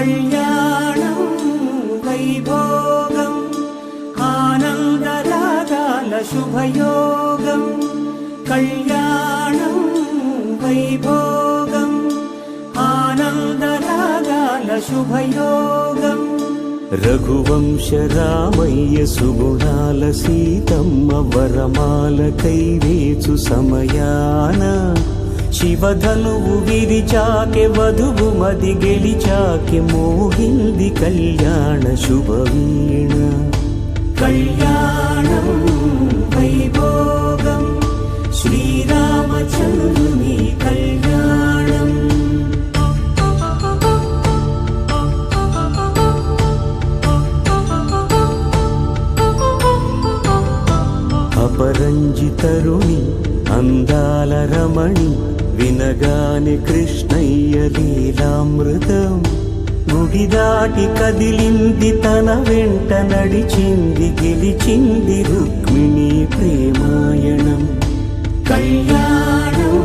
కళ్యాణం వైభోగం ఆనందరాగాల శుభయోగం. కళ్యాణం వైభోగం ఆనందరాగాల శుభయోగం. రఘువంశ రామయ్య సుగుణాల సీతమ్మ వరమాల కైవేచు సమయాన శివధనువు విరిచాకె వధువు మది గెలిచాకె మోగింది కళ్యాణ శుభవీణ. కళ్యాణం వైభోగం శ్రీరామచంద్రుని కళ్యాణం. అపరంజి తరుణి అందాల రమణి వినగానే కృష్ణయ్య లీలామృతం. గుడి దాటి కదిలింది తన వెంట నడిచింది గెలిచింది రుక్మిణి ప్రేమాయణం. కళ్యాణం